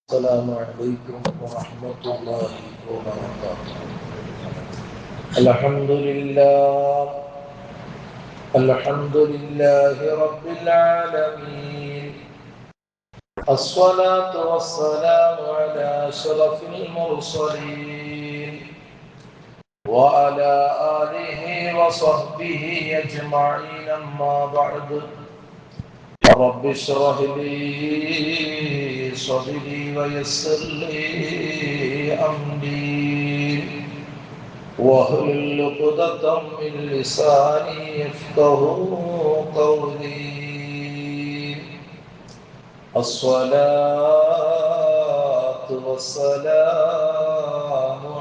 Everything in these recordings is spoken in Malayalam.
السلام عليكم ورحمة الله وبركاته. الحمد لله الحمد لله رب العالمين. الصلاة والسلام على أشرف المرسلين وعلى آله وصحبه أجمعين. أما بعد، رب اشرح لي صدري ويسر لي أمري واحلل عقدة من لساني يفقهوا قولي. الصلاة والسلام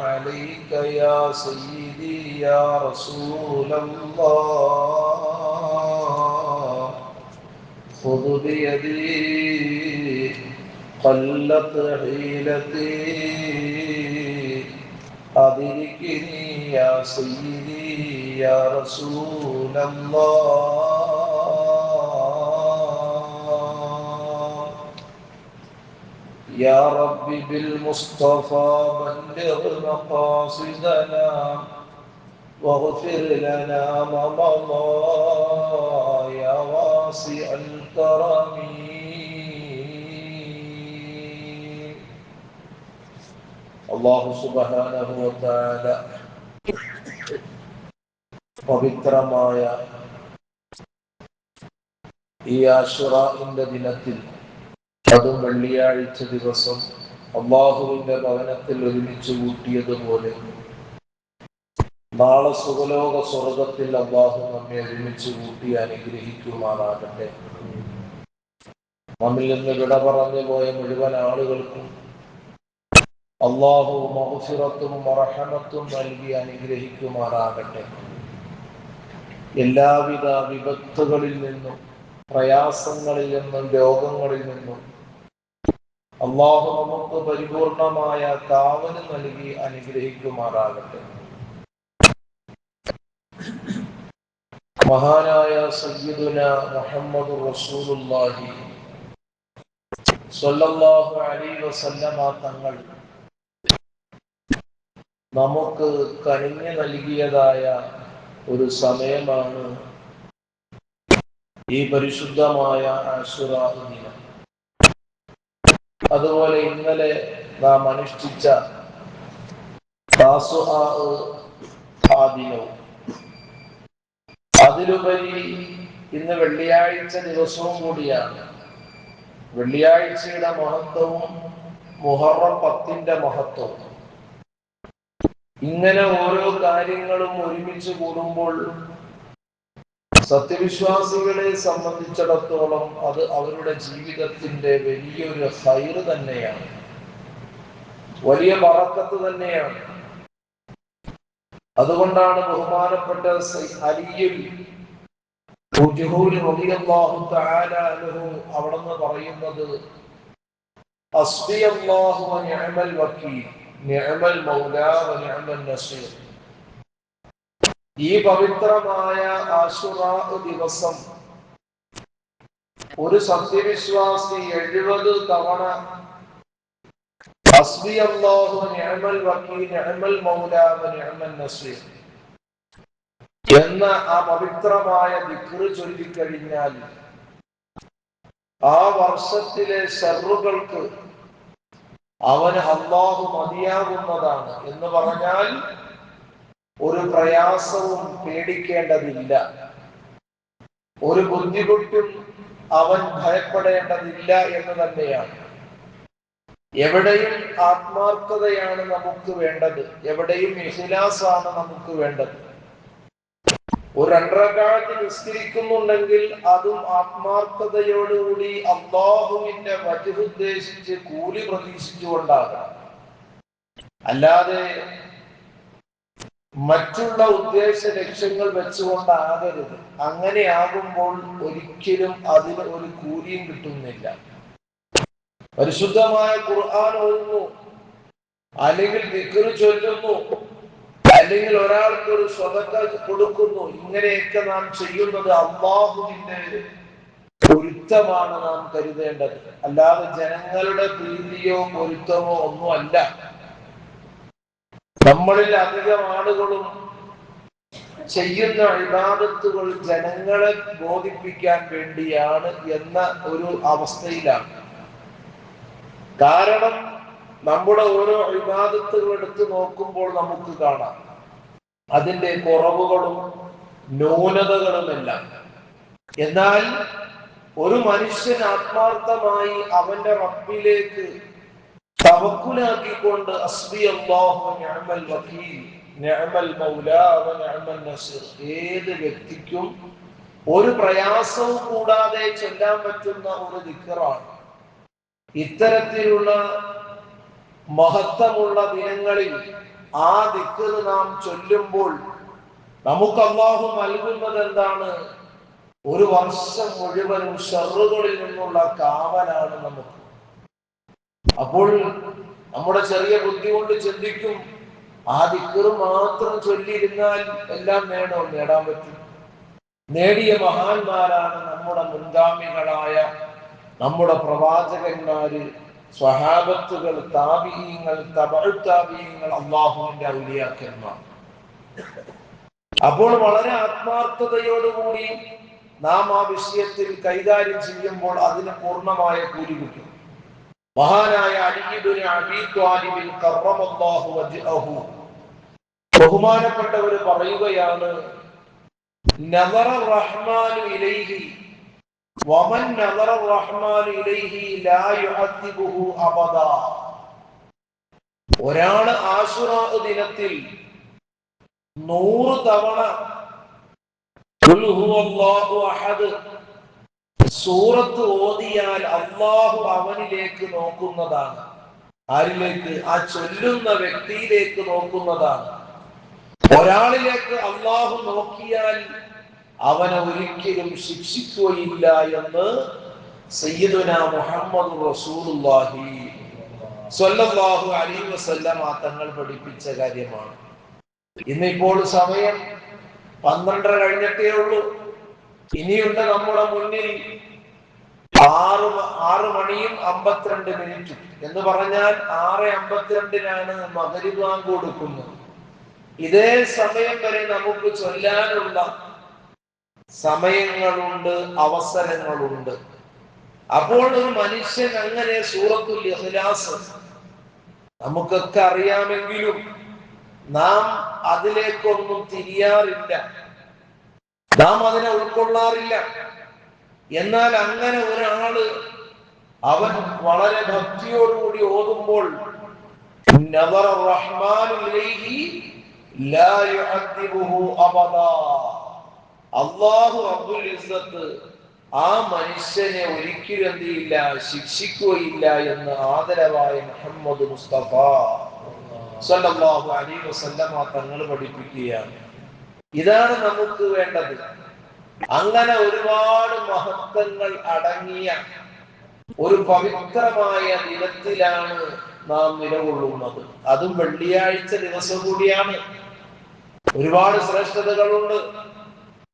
عليك يا سيدي يا رسول الله. خذ بيدي قلت حيلتي أدركني يا سيدي يا رسول الله. يا رب بالمصطفى بلغ مقاصدنا واغفر لنا ما مضى يا واسع الكرم. അല്ലാഹു സുബ്ഹാനഹു വ തആല പവിത്രമായ ഈ ആശുറാഇന്റെ ദിനത്തിൽ, അതും വെള്ളിയാഴ്ച ദിവസം, അല്ലാഹുവിന്റെ ഭവനത്തിൽ ഒരുമിച്ച് കൂട്ടിയതുപോലെ നാളെ സുഖലോക സ്വർഗത്തിൽ അല്ലാഹു നമ്മെ ഒരുമിച്ച് കൂട്ടി അനുഗ്രഹിക്കുമാറാകട്ടെ. നമ്മിൽ നിന്ന് വിട പറഞ്ഞു പോയ മുഴുവൻ ആളുകൾക്കും അല്ലാഹു മഗ്ഫിറത്തും റഹ്മത്തും നൽകി അനുഗ്രഹിക്കുമാറാകട്ടെ. എല്ലാവിധ വിപത്തുകളിൽ നിന്നും, പ്രയാസങ്ങളിൽ നിന്നും, രോഗങ്ങളിൽ നിന്നും അല്ലാഹു നമുക്ക് പരിപൂർണമായ കാവല് നൽകി അനുഗ്രഹിക്കുമാറാകട്ടെ. മഹാനായ സയ്യിദുനാ മുഹമ്മദുർ റസൂലുള്ളാഹി സ്വല്ലല്ലാഹു അലൈഹി വസല്ലമ തങ്ങൾ നമുക്ക് കനിഞ്ഞു നൽകിയതായ ഒരു സമയമാണ് ഈ പരിശുദ്ധമായ ആശുറാ ദിനം. അതുപോലെ ഇന്നലെ നാം അനുഷ്ഠിച്ച താസുആ ദിനവും, അതിലുപരി ഇന്ന് വെള്ളിയാഴ്ച ദിവസവും കൂടിയാണ്. വെള്ളിയാഴ്ചയുടെ മഹത്വവും മുഹറം 10ന്റെ മഹത്വവും, ഇങ്ങനെ ഓരോ കാര്യങ്ങളും ഒരുമിച്ച് കൂടുമ്പോൾ സത്യവിശ്വാസികളെ സംബന്ധിച്ചിടത്തോളം അത് അവരുടെ ജീവിതത്തിന്റെ വലിയൊരു ഖൈർ തന്നെയാണ്, വലിയ ബറക്കത്ത് തന്നെയാണ്. അതുകൊണ്ടാണ് ബഹുമാനപ്പെട്ട അലിയിൽ റളിയല്ലാഹു തആല അൻഹു അവിടുന്ന് പറയുന്നത്, ഹസ്ബിയല്ലാഹു വ നിഅമൽ വക്കീൽ നിഅമൽ മൗലാ വ നിഅമൻ നസീർ. ഈ പവിത്രമായ ആശുറാ ദിവസം ഒരു സത്യവിശ്വാസി 70 തവണ ഹസ്ബിയല്ലാഹു വ നിഅമൽ വക്കീൽ നിഅമൽ മൗലാ വ നിഅമൻ നസീർ എന്ന ആ പവിത്രമായ ദിക്റ് ചൊല്ലിക്കഴിഞ്ഞാൽ ആ വർഷത്തിലെ ശർറുകൾക്ക് അവന് അല്ലാഹു മതിയാകുന്നതാണ്. എന്ന് പറഞ്ഞാൽ ഒരു പ്രയാസവും പേടിക്കേണ്ടതില്ല, ഒരു ബുദ്ധിമുട്ടും അവൻ ഭയപ്പെടേണ്ടതില്ല എന്ന് തന്നെയാണ്. എവിടെയും ആത്മാർത്ഥതയാണ് നമുക്ക് വേണ്ടത്, എവിടെയും ഇഖ്ലാസാണ് നമുക്ക് വേണ്ടത്. ഒരു 2 റക്അത്ത് നിസ്കരിക്കുന്നുണ്ടെങ്കിൽ അതും ആത്മാർത്ഥതയോടുകൂടി അല്ലാഹുവിന്റെ വജ്ഹ് ഉദ്ദേശിച്ച് കൂലി പ്രതീക്ഷിച്ചുകൊണ്ടാകണം. അല്ലാതെ മറ്റുള്ള ഉദ്ദേശ ലക്ഷ്യങ്ങൾ വെച്ചുകൊണ്ടാകരുത്. അങ്ങനെ ആകുമ്പോൾ ഒരിക്കലും അതിന് ഒരു കൂലിയും കിട്ടുന്നില്ല. പരിശുദ്ധമായ ഖുർആൻ ഓതുന്നു, അല്ലെങ്കിൽ ദിക്ർ ചൊല്ലുന്നു, അല്ലെങ്കിൽ ഒരാൾക്ക് ഒരു സ്വതക്ക കൊടുക്കുന്നു, ഇങ്ങനെയൊക്കെ നാം ചെയ്യുന്നത് അല്ലാഹുവിന്റെ പൊരുത്തമാണ് നാം കരുതേണ്ടത്. അല്ലാതെ ജനങ്ങളുടെ പ്രീതിയോ പൊരുത്തമോ ഒന്നുമല്ല. നമ്മളിൽ അധികം ആളുകളും ചെയ്യുന്ന ഇബാദത്തുകൾ ജനങ്ങളെ ബോധിപ്പിക്കാൻ വേണ്ടിയാണ് എന്ന ഒരു അവസ്ഥയിലാണ്. കാരണം നമ്മുടെ ഓരോ ഇബാദത്തുകൾ എടുത്തു നോക്കുമ്പോൾ നമുക്ക് കാണാം അതിന്റെ കുറവുകളും ന്യൂനതകളുമെല്ലാം. എന്നാൽ ഒരു മനുഷ്യൻ ആത്മാർത്ഥമായി അവന്റെ റബ്ബിലേക്ക് തവക്കുലാക്കിക്കൊണ്ട് ഹസ്ബി അല്ലാഹു നിഅമൽ വകീൽ നിഅമൽ മൗലാ വ നിഅമൻ നസീർ, ഏത് വ്യക്തിക്കും ഒരു പ്രയാസവും കൂടാതെ ചൊല്ലാൻ പറ്റുന്ന ഒരു ദിക്റാണ്. ഇത്തരത്തിലുള്ള മഹത്വമുള്ള ദിനങ്ങളിൽ ആ ദിക്ർ നാം ചൊല്ലുമ്പോൾ നമുക്ക് അല്ലാഹു നൽകുന്നത് എന്താണ്? ഒരു വർഷം മുഴുവനും ശർറുകളിൽ നിന്നുള്ള കാവലാണ് നമുക്ക്. അപ്പോൾ നമ്മുടെ ചെറിയ ബുദ്ധി കൊണ്ട് ചിന്തിക്കും, ആ ദിക്ർ മാത്രം ചൊല്ലിയിരുന്നാൽ എല്ലാം നേടാൻ പറ്റും. നേടിയ മഹാന്മാരാണ് നമ്മുടെ മുൻഗാമികളായ നമ്മുടെ പ്രവാചകന്മാര്, സ്വഹാബത്തുകൾ, താബിഈങ്ങൾ, തബഉ താബിഈങ്ങൾ, അല്ലാഹുവിന്റെ ഔലിയാക്കന്മാർ. അപ്പോൾ വളരെ ആത്മാർത്ഥതയോടുകൂടി നാം ആ വിഷയത്തിൽ കൈകാര്യം ചെയ്യുമ്പോൾ അതിന് പൂർണ്ണമായ കൂലി കിട്ടും. മഹാനായ അലി ഇബ്നു അബീ ത്വാലിബ് കറമല്ലാഹു വജ്ഹഹു ബഹുമാനപ്പെട്ടവർ പറയുകയാണ്, നദറ റഹ്മാനു ഇലൈഹി വമൻ നദറ റഹ്മാനു ഇലൈഹി ലാ യുഅദ്ദിബുഹു അബദാ. ഒരാൾ ആശുറാ ദിനത്തിൽ 100 തവണ ഖുൽ ഹുവല്ലാഹു അഹദ് സൂറത്ത് ഓതിയാൽ അല്ലാഹു അവനിലേക്ക് നോക്കുന്നതാണ്. ആരിലേക്ക്? ആ ചൊല്ലുന്ന വ്യക്തിയിലേക്ക് നോക്കുന്നതാണ്. ഒരാളിലേക്ക് അല്ലാഹു നോക്കിയാൽ അവനെ ഒരിക്കലും ശിക്ഷിക്കുകയില്ല എന്ന് സയ്യിദുനാ മുഹമ്മദ് റസൂലുള്ളാഹി സ്വല്ലല്ലാഹു അലൈഹി വസല്ലം തങ്ങൾ പഠിപ്പിച്ച കാര്യമാണ്. ഇന്നിപ്പോൾ സമയം 12:30 കഴിഞ്ഞിട്ടേ ഉള്ളൂ. ഇനിയുണ്ട് നമ്മുടെ മുന്നിൽ 6 മണിയും 52 മിനിറ്റും. എന്ന് പറഞ്ഞാൽ 6:52 മഗ്‌രിബ് ബാങ്ക് കൊടുക്കുന്നത്. ഇതേ സമയം വരെ നമുക്ക് ചൊല്ലാനുള്ള സമയങ്ങളുണ്ട്, അവസരങ്ങളുണ്ട്. അപ്പോൾ ഒരു മനുഷ്യൻ അങ്ങനെ സൂറത്തുൽ ഇഖ്ലാസ് നമുക്കൊക്കെ അറിയാമെങ്കിലും നാം അതിലേക്കൊന്നും തിരിയാറില്ല, നാം അതിനെ ഉൾക്കൊള്ളാറില്ല. എന്നാൽ അങ്ങനെ ഒരാള് അവൻ വളരെ ഭക്തിയോടുകൂടി ഓതുമ്പോൾ നദറ റഹ്മാനു ഇലൈഹി ലാ യുഅദ്ദിബുഹു അബദാ, അല്ലാഹു റബ്ബുൽ ഇസ്സത്ത് ആ മനുഷ്യനെ ഒരിക്കലും എന്ത് ചെയ്യില്ല, ശിക്ഷിക്കുകയില്ല എന്ന് ആദരവായ മുഹമ്മദ് മുസ്തഫ സ്വല്ലല്ലാഹു അലൈഹി വസല്ലം തങ്ങൾ പഠിപ്പിക്കുകയാണ്. ഇതാണ് നമുക്ക് വേണ്ടത്. അങ്ങനെ ഒരുപാട് മഹത്വങ്ങൾ അടങ്ങിയ ഒരു പവിത്രമായ ദിനത്തിലാണ് നാം നിലകൊള്ളുന്നത്. അതും വെള്ളിയാഴ്ച ദിവസം കൂടിയാണ്. ഒരുപാട് ശ്രേഷ്ഠതകളുണ്ട്.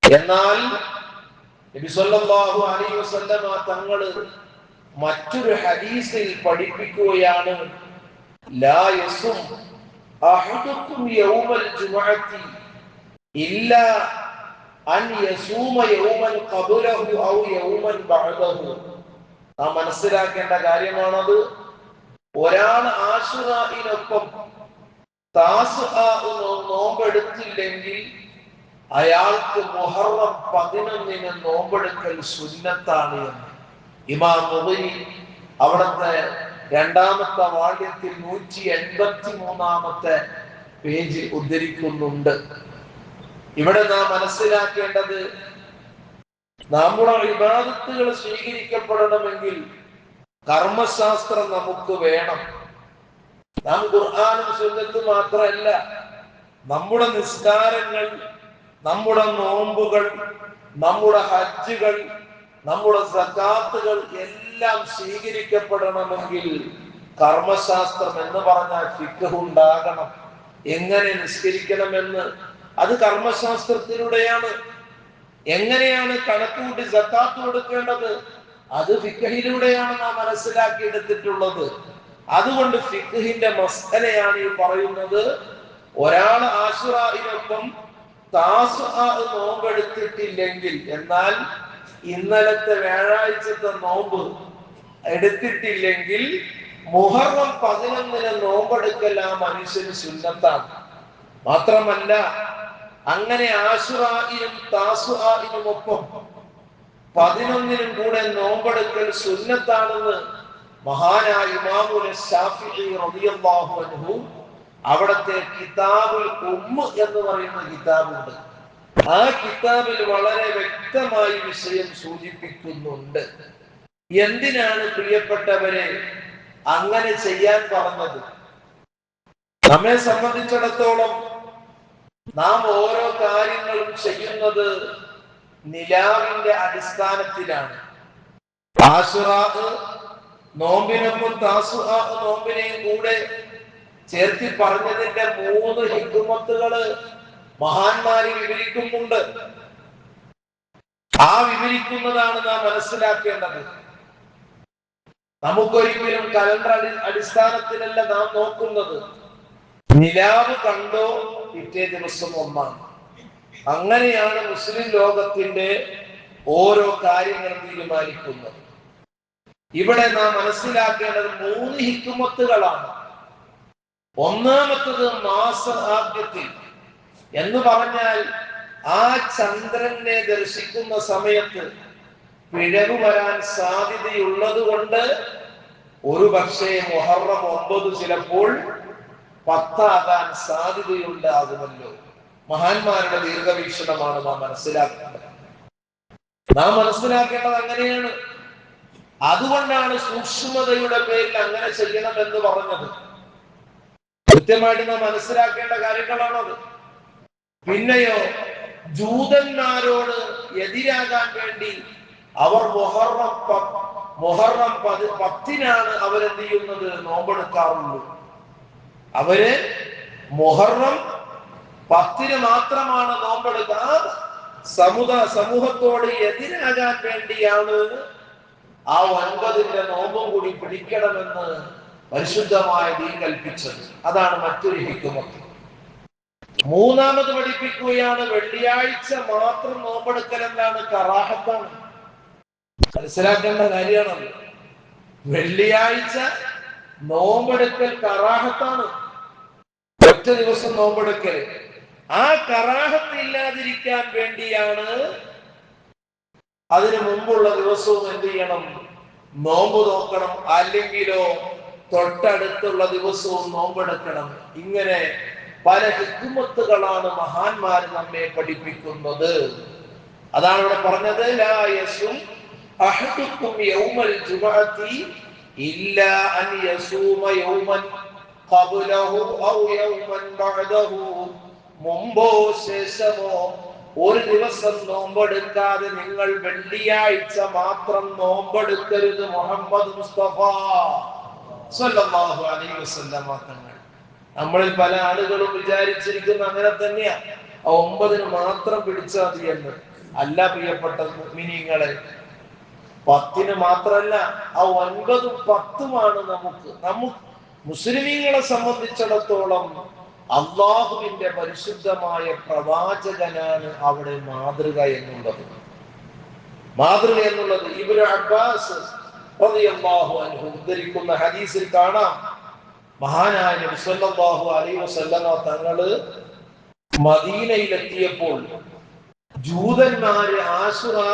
എന്നാൽ നബി സല്ലല്ലാഹു അലൈഹി വസല്ലം തങ്ങൾ മറ്റൊരു ഹദീസിൽ പഠിപ്പിക്കുകയാണ്, ലാ യസും അഹദുക്കും യൗമൽ ജുമുഅത്തി ഇല്ലാ അൻ യസൂമ യൗമൻ ഖബ്ലഹു ഔ യൗമൻ ബഅദഹു. നാം മനസ്സിലാക്കേണ്ട കാര്യമാണത്. ഒരാൾ ആശുറായിനൊപ്പം താസുആ നോമ്പെടുത്തില്ലെങ്കിൽ അയാൾക്ക് മുഹറം 11 നോമ്പെടുക്കൽ സുന്നത്താണ് എന്ന് ഇമാം മുഗ്നി അവിടുത്തെ 2ാമത്തെ വാള്യത്തിൽ 183-ാമത്തെ പേജിൽ ഉദ്ധരിക്കുന്നുണ്ട്. ഇവിടെ നാം മനസ്സിലാക്കേണ്ടത്, നമ്മുടെ ഇബാദത്തുകൾ സ്വീകരിക്കപ്പെടണമെങ്കിൽ കർമ്മശാസ്ത്രം നമുക്ക് വേണം. നാം ഖുർആനും സുന്നത്തും മാത്രമല്ല, നമ്മുടെ നിസ്കാരങ്ങൾ, നമ്മുടെ നോമ്പുകൾ, നമ്മുടെ ഹജ്ജുകൾ, നമ്മുടെ സകാത്തുകൾ എല്ലാം സ്വീകരിക്കപ്പെടണമെങ്കിൽ കർമ്മശാസ്ത്രം എന്ന് പറഞ്ഞാൽ ഫിഖ് ഉണ്ടാകണം. എങ്ങനെ നിസ്കരിക്കണമെന്ന് അത് കർമ്മശാസ്ത്രത്തിലൂടെയാണ്. എങ്ങനെയാണ് കണക്കുകൂട്ടി സക്കാത്ത് കൊടുക്കേണ്ടത്? അത് ഫിഖഹിലൂടെയാണ് നാം മനസ്സിലാക്കിയെടുത്തിട്ടുള്ളത്. അതുകൊണ്ട് ഫിഖഹിന്റെ മസ്അലയാണ് ഈ പറയുന്നത്. ഒരാൾ ആശുറാഇനൊപ്പം താസുആ നോമ്പെടുത്തിട്ടില്ലെങ്കിൽ, എന്നാൽ ഇന്നലത്തെ വ്യാഴാഴ്ചത്തെ നോമ്പ് എടുത്തിട്ടില്ലെങ്കിൽ മുഹറം 11 നോമ്പെടുക്കൽ ആ മനുഷ്യന് സുന്നത്താണ്. മാത്രമല്ല, അങ്ങനെ ആശുറാഇനും താസുആഇനും ഒപ്പം 11 കൂടെ നോമ്പെടുക്കൽ സുന്നത്താണെന്ന് മഹാനായ ഇമാമുൽ ശാഫിഈ റളിയല്ലാഹു അൻഹു അവിടത്തെ കിതാബുൽ ഉമ്മ് എന്ന് പറയുന്ന കിതാബുണ്ട്. ആ കിതാബിൽ വളരെ വ്യക്തമായി വിഷയം സൂചിപ്പിക്കുന്നുണ്ട്. എന്തിനാണ് പ്രിയപ്പെട്ടവരെ അങ്ങനെ ചെയ്യാൻ പറഞ്ഞത്? നമ്മെ സംബന്ധിച്ചിടത്തോളം നാം ഓരോ കാര്യങ്ങളും ചെയ്യുന്നത് നിലാവിന്റെ അടിസ്ഥാനത്തിലാണ്. ആശുറാ നോമ്പിനൊപ്പം താസുആ നോമ്പിനെയും കൂടെ ചേർത്തി പറഞ്ഞതിന്റെ 3 ഹിക്മത്തുകള് മഹാന്മാര് വിവരിക്കുന്നുണ്ട്. ആ വിവരിക്കുന്നതാണ് നാം മനസ്സിലാക്കേണ്ടത്. നമുക്കൊരിക്കലും കലണ്ടർ അടിസ്ഥാനത്തിലല്ല നാം നോക്കുന്നത്. നിലാവ് കണ്ടോ പിറ്റേ ദിവസം ഒന്നാണ്. അങ്ങനെയാണ് മുസ്ലിം ലോകത്തിന്റെ ഓരോ കാര്യങ്ങൾ തീരുമാനിക്കുന്നത്. ഇവിടെ നാം മനസ്സിലാക്കേണ്ടത് 3 ഹിക്മത്തുകളാണ്. ഒന്നാമത്തത് മാസ ആദ്യത്തിൽ എന്ന് പറഞ്ഞാൽ ആ ചന്ദ്രനെ ദർശിക്കുന്ന സമയത്ത് പിഴവ് വരാൻ സാധ്യതയുള്ളത് കൊണ്ട് ഒരു പക്ഷേ മുഹറം 9 ചിലപ്പോൾ 10 ആകാൻ സാധ്യതയുണ്ടാകുമല്ലോ. മഹാന്മാരുടെ ദീർഘവീക്ഷണമാണ് നാം മനസ്സിലാക്കേണ്ടത്. നാം മനസ്സിലാക്കേണ്ടത് അങ്ങനെയാണ്. അതുകൊണ്ടാണ് സൂക്ഷ്മതയുടെ പേരിൽ അങ്ങനെ ചെയ്യണമെന്ന് പറഞ്ഞത്. കൃത്യമായിട്ട് നാം മനസ്സിലാക്കേണ്ട കാര്യങ്ങളാണത്. പിന്നെയോ, ജൂതന്മാരോട് എതിരാകാൻ വേണ്ടി അവർ മുഹറം 10 അവരെന്ത് ചെയ്യുന്നത്? നോമ്പെടുക്കാറുള്ളൂ. അവര് മുഹറം 10 മാത്രമാണ് നോമ്പെടുക്കുക. സമൂഹത്തോട് എതിരാകാൻ വേണ്ടിയാണ് ആ 9 നോമ്പും കൂടി പിടിക്കണമെന്ന് പരിശുദ്ധമായ ദീൻ കൽപ്പിച്ചത്. അതാണ് മറ്റൊരു ഹിക്മത്ത്. മൂന്നാമത് പഠിപ്പിക്കുകയാണ്, വെള്ളിയാഴ്ച മാത്രം നോമ്പെടുക്കൽ എന്താണ്? കറാഹത്താണ്. മനസ്സിലാക്കേണ്ട കാര്യമാണ്. വെള്ളിയാഴ്ച നോമ്പെടുക്കൽ കറാഹത്താണ്. ഒറ്റ ദിവസം നോമ്പെടുക്കൽ. ആ കറാഹത്ത് ഇല്ലാതിരിക്കാൻ വേണ്ടിയാണ് അതിനു മുമ്പുള്ള ദിവസവും എന്ത് ചെയ്യണം? നോമ്പ് നോക്കണം. അല്ലെങ്കിലോ തൊട്ടടുത്തുള്ള ദിവസവും നോമ്പെടുക്കണം. ഇങ്ങനെ പല ഹിക്മത്തുകളാണ് മഹാന്മാർ നമ്മെ പഠിപ്പിക്കുന്നത്. അതാണ് ഇവിടെ പറഞ്ഞത്, ലാ യസും അഹദുക്കും യൗമൽ ജുമഅത്തി ഇല്ലാ അൻ യസൂമ യൗമൻ ഖബ്ലഹു ഔ യൗമൻ ബഅദഹു. മുമ്പോ ശേഷമോ ഒരു ദിവസം നോമ്പെടുക്കാതെ നിങ്ങൾ വെള്ളിയാഴ്ച മാത്രം നോമ്പെടുക്കരുത്. മുഹമ്മദ് മുസ്തഫ സ്വല്ലല്ലാഹു അലൈഹി വസല്ലം തങ്ങൾ. നമ്മളിൽ പല ആളുകളും വിചാരിച്ചിരിക്കുന്ന അങ്ങനെ തന്നെയാ, 9 മാത്രം പിടിച്ചാൽ മതി എന്ന്. അല്ല പ്രിയപ്പെട്ട മുഅ്മിനീങ്ങളെ, 10 മാത്രമല്ല, ആ 9ഉം 10ഉമാണ് നമുക്ക് മുസ്ലിമീങ്ങളെ സംബന്ധിച്ചിടത്തോളം അള്ളാഹുവിന്റെ പരിശുദ്ധമായ പ്രവാചകനാണ് അവിടെ മാതൃക എന്നുള്ളത്. ഇബ്നു അബ്ബാസ് റളിയല്ലാഹു അൻഹു ഉദ്ധരിക്കുന്ന ഹദീസിൽ കാണാം, മഹാനായ നബി സല്ലല്ലാഹു അലൈഹി വസല്ലമ തങ്ങള് മദീനയിലെത്തിയപ്പോൾ ജൂതന്മാര് ആശുറാ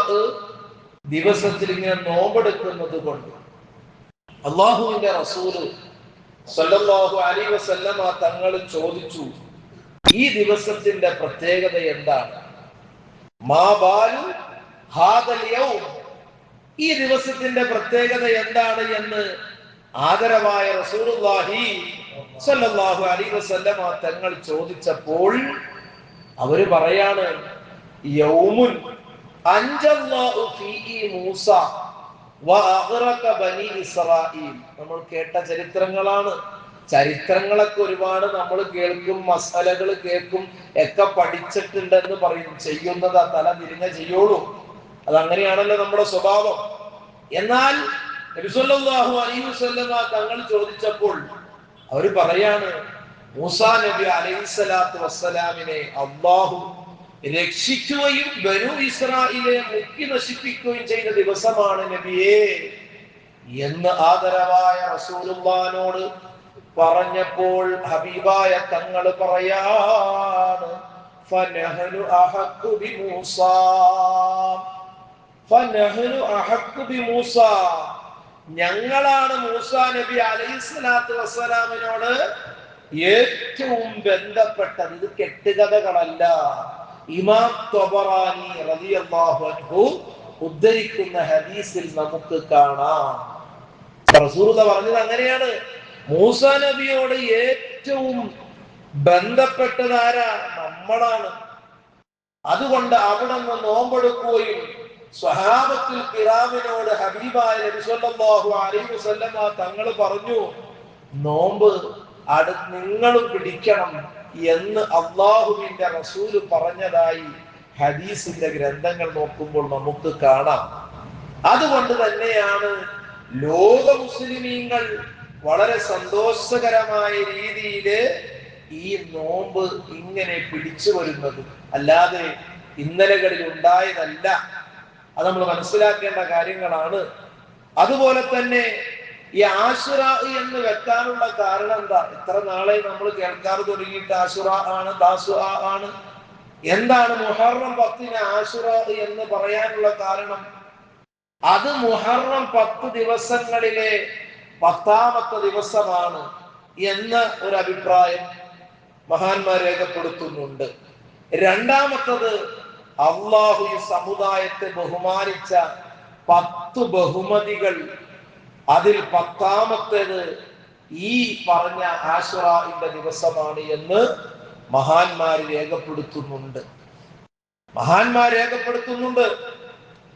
ദിവസത്തിൽ ഇങ്ങനെ നോമ്പെടുക്കുന്നത് കൊണ്ട് അള്ളാഹുവിന്റെ റസൂല് സല്ലല്ലാഹു അലൈഹി വസല്ലമ തങ്ങൾ ചോദിച്ചു, ഈ ദിവസത്തിന്റെ പ്രത്യേകത എന്താണ്? മാ ബാലു ഹാദൽ യൗം, ഈ ദിവസത്തിന്റെ പ്രത്യേകത എന്താണ് എന്ന് ആദരവായ റസൂലുള്ളാഹി സ്വല്ലല്ലാഹു അലൈഹി വസല്ലമ തങ്ങൾ ചോദിച്ചപ്പോൾ അവര് പറയാണ്, യൗമുൻ അൻജല്ലാഹു ഫീഹി മൂസ വഅഗ്റക ബനി ഇസ്രായീൽ. നമ്മൾ കേട്ട ചരിത്രങ്ങളാണ്. ചരിത്രങ്ങളൊക്കെ ഒരുപാട് നമ്മൾ കേൾക്കും, മസാലകൾ കേൾക്കും, ഒക്കെ പഠിച്ചിട്ടുണ്ടെന്ന് പറയും. ചെയ്യുന്നത് തല തിരിഞ്ഞ ചെയ്യുള്ളൂ. അതങ്ങനെയാണല്ലോ നമ്മുടെ സ്വഭാവം. എന്നാൽ നബി സല്ലല്ലാഹു അലൈഹി വസല്ലമ തങ്ങൾ ചോദിച്ചപ്പോൾ അവര് പറയാണ്, മൂസാ നബി അലൈഹിസ്സലാത്തു വസ്സലാമിനെ അല്ലാഹു രക്ഷിക്കുകയും ബനൂ ഇസ്രായേലിനെ മുക്കി നശിപ്പിക്കുകയും ചെയ്ത ദിവസമാണ് നബിയേ എന്ന് ആദരവായ റസൂലുള്ളാഹിനോട് പറഞ്ഞപ്പോൾ ഹബീബായ തങ്ങൾ പറയാണ്, ഫനഹ്നു അഹഖു ബിമൂസാ, ഫനഹ്നു അഹഖു ബിമൂസാ, ഞങ്ങളാണ് മൂസാ നബി അലൈഹിസ്സലാത്തു വസ്സലാമിനോട് ഏറ്റവും ബന്ധപ്പെട്ടത്. ഇത് കെട്ടുകഥകളല്ല. ഇമാം ത്വബറാനി റളിയല്ലാഹു അൻഹു ഉദ്ധരിക്കുന്ന ഹദീസിൽ നമുക്ക് കാണാം. റസൂലുള്ളാഹി പറഞ്ഞത് അങ്ങനെയാണ്. മൂസാ നബിയോട് ഏറ്റവും ബന്ധപ്പെട്ടത് ആരാ? നമ്മളാണ്. അതുകൊണ്ട് അവിടെ നിന്ന് നോമ്പെടുക്കുകയും സ്വഹാബത്തുൽ കിറാമിനോട് ഹബീബായ നബി സല്ലല്ലാഹു അലൈഹി വസല്ലമ തങ്ങൾ പറഞ്ഞു, നോമ്പ് നിങ്ങളും പിടിക്കണം എന്ന് അള്ളാഹുവിന്റെ റസൂല് പറഞ്ഞതായി ഹദീസിന്റെ ഗ്രന്ഥങ്ങൾ നോക്കുമ്പോൾ നമുക്ക് കാണാം. അതുകൊണ്ട് തന്നെയാണ് ലോക മുസ്ലിമീങ്ങൾ വളരെ സന്തോഷകരമായ രീതിയിൽ ഈ നോമ്പ് ഇങ്ങനെ പിടിച്ചു വരുന്നത്. അല്ലാതെ ഇന്നലകളിൽ ഉണ്ടായതല്ല. അത് നമ്മൾ മനസ്സിലാക്കേണ്ട കാര്യങ്ങളാണ്. അതുപോലെ തന്നെ ഈ ആശുറ എന്ന് വെക്കാനുള്ള കാരണം എന്താ? എത്ര നാളെ നമ്മൾ കേൾക്കാറ് തുടങ്ങിയിട്ട് ആശുറ ആണ്, ദാസുആ ആണ്. എന്താണ് മുഹറം 10 ആശുറ എന്ന് പറയാനുള്ള കാരണം? അത് മുഹറം 10 ദിവസങ്ങളിലെ 10ാമത്തെ ദിവസമാണ് എന്ന ഒരു അഭിപ്രായം മഹാന്മാർ രേഖപ്പെടുത്തുന്നുണ്ട്. രണ്ടാമത്തത്, അള്ളാഹു ഈ സമുദായത്തെ ബഹുമാനിച്ച 10 ബഹുമതികൾ, അതിൽ 10ാമത്തേത് ഈ പറഞ്ഞ ആശുറാഇന്റെ ദിവസമാണ് എന്ന് മഹാന്മാർ രേഖപ്പെടുത്തുന്നുണ്ട്.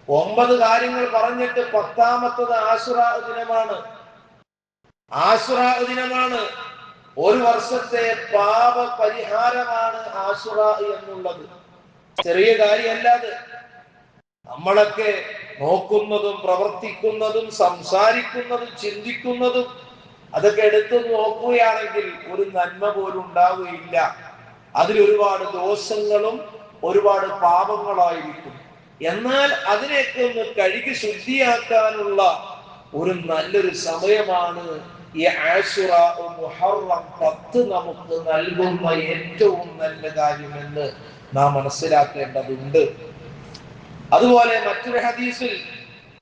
9 കാര്യങ്ങൾ പറഞ്ഞിട്ട് 10ാമത്തത് ആശുറാ ദിനമാണ്. ആശുറാ ദിനമാണ്. ഒരു വർഷത്തെ പാപ പരിഹാരമാണ് ആശുറാ എന്നുള്ളത്. ചെറിയ കാര്യമല്ലാതെ നമ്മളൊക്കെ നോക്കുന്നതും പ്രവർത്തിക്കുന്നതും സംസാരിക്കുന്നതും ചിന്തിക്കുന്നതും അതൊക്കെ എടുത്തു നോക്കുകയാണെങ്കിൽ ഒരു നന്മ പോലും ഉണ്ടാവുകയില്ല. അതിൽ ഒരുപാട് ദോഷങ്ങളും ഒരുപാട് പാപങ്ങളായിരിക്കും. എന്നാൽ അതിനെയൊക്കെ ഒന്ന് കഴുകി ശുദ്ധിയാക്കാനുള്ള ഒരു നല്ലൊരു സമയമാണ് ഈ ആശുറാ. മുഹറം 10 നമുക്ക് നൽകുന്ന ഏറ്റവും നല്ല കാര്യമെന്ന് നാം മനസ്സിലാക്കേണ്ടതുണ്ട്. അതുപോലെ മറ്റൊരു ഹദീസിൽ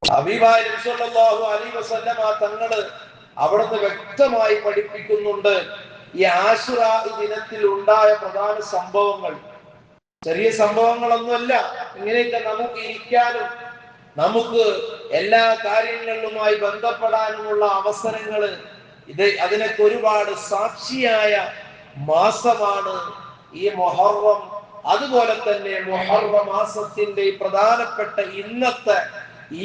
ഹബീബായ നബി സല്ലല്ലാഹു അലൈഹി വസല്ലമ തങ്ങള് അവിടുന്ന് വ്യക്തമായി പഠിപ്പിക്കുന്നുണ്ട്, ഈ ആശുറാ ദിനത്തിൽ ഉണ്ടായ പ്രധാന സംഭവങ്ങൾ. ചെറിയ സംഭവങ്ങളൊന്നുമല്ല. ഇങ്ങനെയൊക്കെ നമുക്ക് ഇരിക്കാനും നമുക്ക് എല്ലാ കാര്യങ്ങളിലുമായി ബന്ധപ്പെടാനുമുള്ള അവസരങ്ങള് അതിനൊക്കെ ഒരുപാട് സാക്ഷിയായ മാസമാണ് ഈ മുഹറം. അതുപോലെ തന്നെ മുഹറം മാസത്തിന്റെ പ്രധാനപ്പെട്ട ഇന്നത്തെ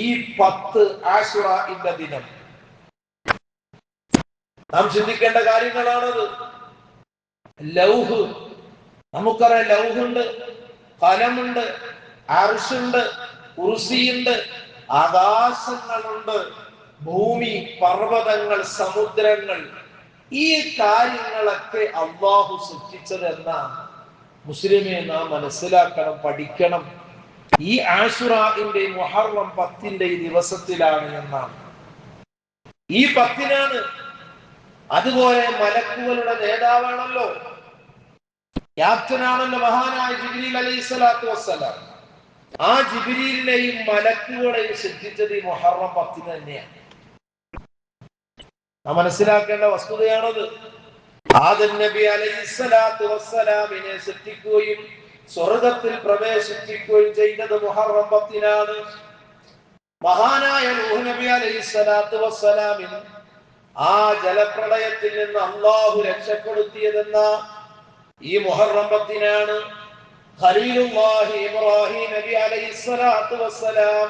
ഈ 10 ആശുറാഇന്റെ ദിനം നാം ചിന്തിക്കേണ്ട കാര്യങ്ങളാണത്. ലൗഹ്, നമുക്കറിയാം, ലൗഹുണ്ട്, കലമുണ്ട്, അർശുണ്ട്, കുർസിയുണ്ട്, ആകാശങ്ങളുണ്ട്, ഭൂമി, പർവ്വതങ്ങൾ, സമുദ്രങ്ങൾ. ഈ കാര്യങ്ങളൊക്കെ അല്ലാഹു സൃഷ്ടിച്ചത് എന്നാണ് മുസ്ലിമെ നാം മനസ്സിലാക്കണം, പഠിക്കണം. ഈ ആശുറാഇന്റെ മുഹറം 10ന്റെ ഈ ദിവസത്തിലാണ് എന്നാണ്, ഈ 10നാണ്. അതുപോലെ മലക്കുകളുടെ നേതാവാണല്ലോ, ക്യാപ്റ്റനാണല്ലോ മഹാനായ ജിബ്രീൽ അലൈഹിസ്സലാത്തു വസ്സലാം. ആ ജിബ്രീലിനെയും മലക്കുകളെയും സൃഷ്ടിച്ചത് ഈ മുഹറം 10 തന്നെയാണ്. നാം മനസ്സിലാക്കേണ്ട വസ്തുതയാണത്. ആദം നബി അലൈഹിസ്സലാത്തു വസ്സലാമിനെ സൃഷ്ടിക്കുകയും സ്വർഗത്തിൽ പ്രവേശിപ്പിക്കുകയും ചെയ്തത് മുഹറം 10നാണ്. മഹാനായ നൂഹ് നബി അലൈഹിസ്സലാത്തു വസ്സലാമിന് ആ ജലപ്രളയത്തിൽ നിന്ന് അല്ലാഹു രക്ഷപ്പെടുത്തിയതെന്ന ഈ മുഹറം 10നാണ്. ഖലീലുല്ലാഹി ഇബ്രാഹിം നബി അലൈഹിസ്സലാത്തു വസ്സലാം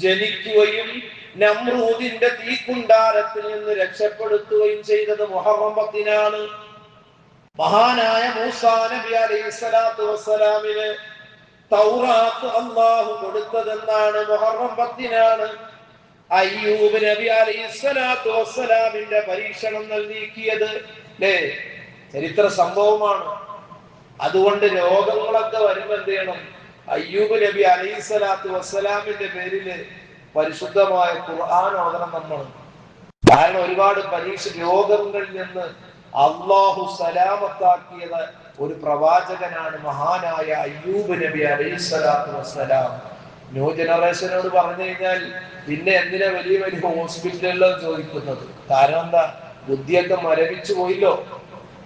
ജനിക്കുകയും നമ്രൂദിന്റെ തീക്കുണ്ടാരത്തിൽ നിന്ന് രക്ഷപ്പെടുത്തുകയും ചെയ്തത് മുഹറം 10-നാണ്. മഹാനായ മൂസാ നബി അലൈഹിസ്സലാത്തു വസ്സലാമിന് തൗറാത്ത് അല്ലാഹു കൊടുത്തതെന്നാണ് മുഹറം 10-നാണ്. അയ്യൂബ് നബി അലൈഹിസ്സലാത്തു വസ്സലാമിന്റെ പരീക്ഷണം നീക്കിയത് ചരിത്ര സംഭവമാണ്. അതുകൊണ്ട് രോഗങ്ങളൊക്കെ വരുമ്പോ എന്ത് ചെയ്യണം? അയ്യൂബ് നബി അലൈഹിസ്സലാത്തു വസ്സലാമിന്റെ പേരില് പരിശുദ്ധമായ ഖുർആൻ ഓതണം നമ്മൾ. കാരണം ഒരുപാട് രോഗങ്ങളിൽ നിന്ന് അള്ളാഹു സലാമത്താക്കിയത് ഒരു പ്രവാചകനാണ്, മഹാനായ അയ്യൂബ് നബി അലൈഹിസ്സലാത്തു വസ്സലാം. ന്യൂ ജനറേഷനോട് പറഞ്ഞു കഴിഞ്ഞാൽ പിന്നെ എന്തിനാ വലിയ വലിയ ഹോസ്പിറ്റലുകളിലും ചോദിക്കുന്നത്? കാരണം എന്താ? ബുദ്ധിയൊക്കെ മരവിച്ചു പോയില്ലോ.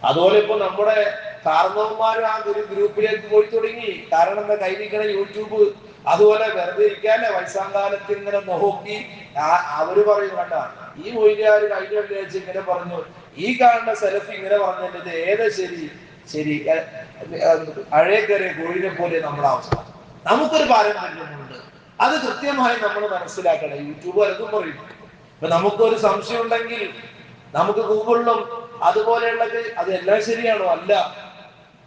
അതുപോലെ ഇപ്പൊ നമ്മുടെ കാരണവന്മാരും ആ ഒരു ഗ്രൂപ്പിലേക്ക് പോയി തുടങ്ങി. കാരണം എന്താ? കയ്യിലിരിക്കണ യൂട്യൂബ്. അതുപോലെ വെറുതെ ഇരിക്കാല്ലേ വയസ്സാം കാലത്ത് ഇങ്ങനെ നോക്കി അവര് പറയും, കണ്ട ഈ മൊയ്ലിയാർ കഴിഞ്ഞ വെള്ളിയാഴ്ച ഇങ്ങനെ പറഞ്ഞു, ഈ കാണുന്ന സെലഫി ഇങ്ങനെ പറഞ്ഞിട്ട് ഇത് ഏതാ ശരി? ശരി അഴേക്കരെ കോഴിനെ പോലെ നമ്മുടെ അവസ്ഥ. നമുക്കൊരു പാരമ്പര്യമുണ്ട്, അത് കൃത്യമായി നമ്മൾ മനസ്സിലാക്കണം. യൂട്യൂബ് പലതും പറയും. ഇപ്പൊ നമുക്കൊരു സംശയം ഉണ്ടെങ്കിൽ നമുക്ക് ഗൂഗിളിലും അതുപോലെയുള്ളത് അത് എല്ലാം ശരിയാണോ? അല്ല.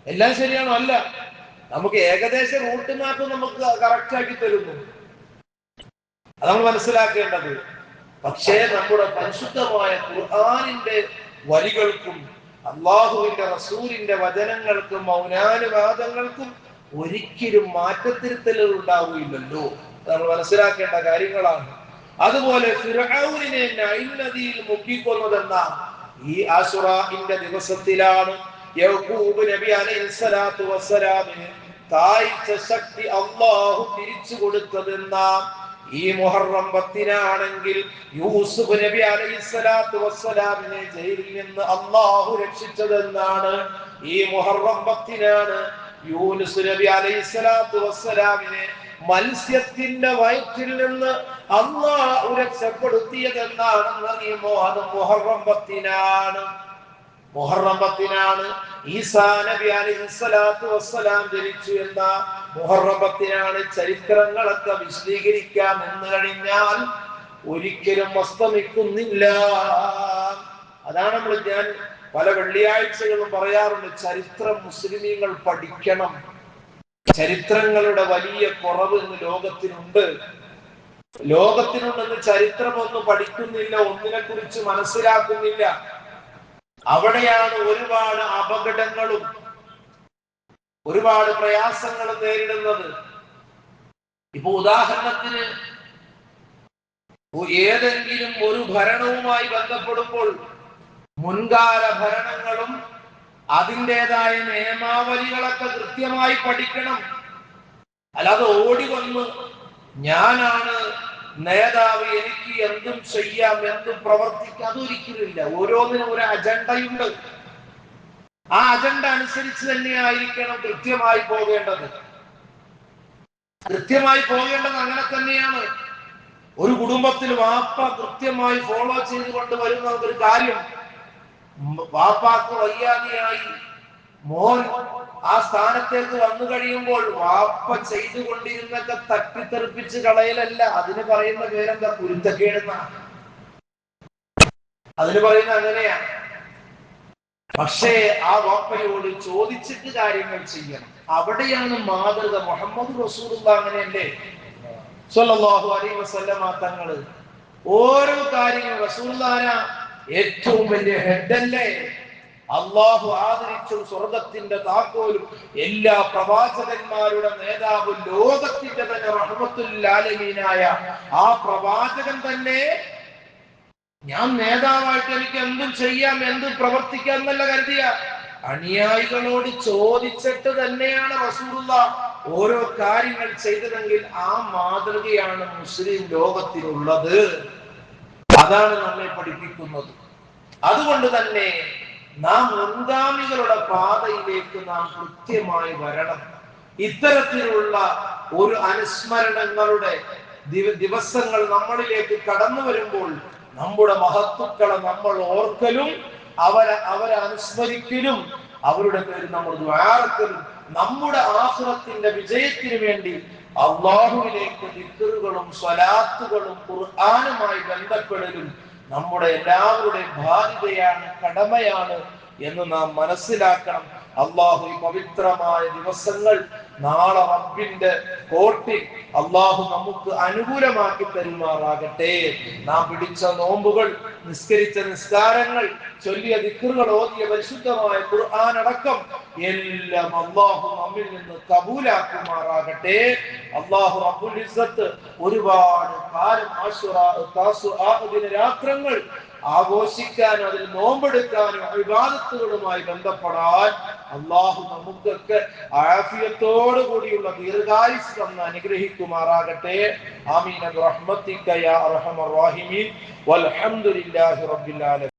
എല്ലാം ശരിയാണോ? അല്ല. നമുക്ക് ഏകദേശ റൂട്ട് മാപ്പ് നമുക്ക് കറക്റ്റ് ആക്കി തരുന്നു. അത് നമ്മൾ മനസ്സിലാക്കേണ്ടത്. പക്ഷേ നമ്മുടെ പരിശുദ്ധമായ ഖുർആനിന്റെ വരികൾക്കും അള്ളാഹുവിന്റെ റസൂലിന്റെ വചനങ്ങൾക്കും മൗനാനുവാദങ്ങൾക്കും ഒരിക്കലും മാറ്റത്തിരുത്തലുകൾ ഉണ്ടാവുകയില്ലല്ലോ. നമ്മൾ മനസ്സിലാക്കേണ്ട കാര്യങ്ങളാണ്. അതുപോലെ ഫിർഔനിനെ നൈൽ നദിയിൽ മുക്കിക്കൊന്നതെന്ന ഈ ആശുറാഇന്റെ ദിവസത്തിലാണ് യഅ്കൂബ് നബി അലൈഹിസ്സലാത്തു വസ്സലാമിന് താഴ്ച ശക്തി അല്ലാഹു തിരിച്ചു കൊടുത്തതെന്ന ഈ മുഹറം 10-നാണെങ്കിൽ യൂസുഫ് നബി അലൈഹിസ്സലാത്തു വസ്സലാമിനെ ജയിലിൽ നിന്ന് അല്ലാഹു രക്ഷിച്ചതെന്നാണ്. ഈ മുഹറം 10-നാണ് യൂനുസ് നബി അലൈഹിസ്സലാത്തു വസ്സലാമിനെ മത്സ്യത്തിന്റെ വയറ്റിൽ നിന്ന് അല്ലാഹു രക്ഷപ്പെടുത്തിയതെന്നാണെന്ന് അറിയുമോ? അത് മുഹറം 10-നാണ്. മുഹറം 10-നാണ് ഈസാ നബി അലൈഹിസ്സലാത്തു വസ്സലാം ജനിച്ചു എന്ന മുഹറം 10-നാണ്. ചരിത്രങ്ങളൊക്കെ വിശദീകരിക്കാം എന്ന് കഴിഞ്ഞാൽ ഒരിക്കലും അസ്തമിക്കുന്നില്ല. അതാണ് ഞാൻ പല വെള്ളിയാഴ്ചകളും പറയാറുണ്ട്, ചരിത്രം മുസ്ലിമീങ്ങൾ പഠിക്കണം. ചരിത്രങ്ങളുടെ വലിയ കുറവ് ഇന്ന് ലോകത്തിനുണ്ടെന്ന് ചരിത്രം ഒന്നും പഠിക്കുന്നില്ല, ഒന്നിനെ കുറിച്ച് മനസ്സിലാക്കുന്നില്ല. അവിടെയാണ് ഒരുപാട് അപകടങ്ങളും ഒരുപാട് പ്രയാസങ്ങളും നേരിടുന്നത്. ഇപ്പൊ ഉദാഹരണത്തിന് ഏതെങ്കിലും ഒരു ഭരണവുമായി ബന്ധപ്പെടുമ്പോൾ മുൻകാല ഭരണങ്ങളും അതിൻ്റെതായ നിയമാവലികളൊക്കെ കൃത്യമായി പഠിക്കണം. അല്ലാതെ ഓടി വന്ന് ഞാനാണ് നേതാവ്, എനിക്ക് എന്തും ചെയ്യാം, എന്തും പ്രവർത്തിക്കാം, അതൊരിക്കലില്ല. ഓരോന്നിനും ഒരു അജണ്ടയുണ്ട്. ആ അജണ്ട അനുസരിച്ച് തന്നെയായിരിക്കണം കൃത്യമായി പോകേണ്ടത്. അങ്ങനെ തന്നെയാണ്. ഒരു കുടുംബത്തിൽ വാപ്പ കൃത്യമായി ഫോളോ ചെയ്തുകൊണ്ട് വരുന്ന ഒരു കാര്യം, വാപ്പാക്ക് വയ്യാതെയായി മോൻ ആ സ്ഥാനത്തേക്ക് വന്നു കഴിയുമ്പോൾ വാപ്പ ചെയ്തുകൊണ്ടിരുന്നൊക്കെ തട്ടിത്തെറിപ്പിച്ച് കളയലല്ല. അതിന് പറയുന്ന പേരെന്താ? കുരുത്തക്കേടുന്ന. അതിന് പറയുന്ന അങ്ങനെയാണ്. പക്ഷേ ആ വാപ്പയോട് ചോദിച്ചിട്ട് കാര്യങ്ങൾ ചെയ്യണം. അവിടെയാണ് മാതൃക. മുഹമ്മദ് റസൂലുള്ളാഹി അങ്ങനെയല്ലേ സ്വല്ലല്ലാഹു അലൈഹി വസല്ലമ തങ്ങള് ഓരോ കാര്യങ്ങളും റസൂലുള്ളാഹിനെ ഏറ്റവും വലിയ ഹെഡല്ലേ, അള്ളാഹു ആദരിച്ചും സ്വർഗത്തിന്റെ താക്കോലും എല്ലാ പ്രവാചകന്മാരുടെ നേതാവും ലോകത്തിന്റെ തന്നെ റഹ്മത്തുൽ ആലമീനായ ആ പ്രവാചകൻ തന്നെ ഞാൻ നേതാവായിട്ട് എനിക്ക് എന്തും ചെയ്യാം, എന്തും പ്രവർത്തിക്കാം എന്നല്ല കരുതിയ, അനുയായികളോട് ചോദിച്ചിട്ട് തന്നെയാണ് റസൂലുള്ളാഹി ഓരോ കാര്യങ്ങൾ ചെയ്തതെങ്കിൽ ആ മാതൃകയാണ് മുസ്ലിം ലോകത്തിനുള്ളത്. അതാണ് നമ്മെ പഠിപ്പിക്കുന്നത്. അതുകൊണ്ട് തന്നെ നാം മുൻഗാമികളുടെ പാതയിലേക്ക് നാം കൃത്യമായി വരണം. ഇത്തരത്തിലുള്ള ഒരു അനുസ്മരണങ്ങളുടെ ദിവസങ്ങൾ നമ്മളിലേക്ക് കടന്നു വരുമ്പോൾ നമ്മുടെ മഹത്തുക്കളെ നമ്മൾ ഓർക്കലും അവരെ അനുസ്മരിക്കലും അവരുടെ പേരിൽ നമ്മൾ ദുആ ചെയ്യലും നമ്മുടെ ആഖിറത്തിന്റെ വിജയത്തിന് വേണ്ടി അള്ളാഹുവിലേക്ക് ദിക്റുകളും സ്വലാത്തുകളും ഖുർആനുമായി ബന്ധപ്പെടലും നമ്മുടെ എല്ലാവരുടെയും ബാധ്യതയാണ്, കടമയാണ് എന്ന് നാം മനസ്സിലാക്കണം. അള്ളാഹു ഈ പവിത്രമായ ദിവസങ്ങൾ നാളെ റബ്ബിന്റെ കോർട്ടിൽ അള്ളാഹു നമുക്ക് അനുകൂലമാക്കി തരുമാറാകട്ടെ. നാം പിടിച്ച നോമ്പുകൾ, നിസ്കരിച്ച നിസ്കാരങ്ങൾ, ചൊല്ലിയ ദിക്റുകൾ, ഓതിയ പരിശുദ്ധമായ ഖുർആൻ അടക്കം എല്ലാം അള്ളാഹു നമ്മിൽ നിന്ന് കബൂലാക്കുമാറാകട്ടെ. അള്ളാഹു റബ്ബുൽ ഇസ്സത്ത് ഒരുപാട് കാലം രാത്രങ്ങൾ ആഘോഷിക്കാനും അതിൽ നോമ്പെടുക്കാനും ഇബാദത്തുകളുമായി ബന്ധപ്പെടാൻ അള്ളാഹു നമുക്കൊക്കെ ആഫിയത്തോടു കൂടിയുള്ള ദീർഘായുസ് തന്ന് അനുഗ്രഹിക്കുമാറാകട്ടെ. ആമീൻ ബിറഹ്മതിക യാ അർഹമർ റഹീമീൻ വൽഹംദുലില്ലാഹി റബ്ബിൽ ആലമീൻ.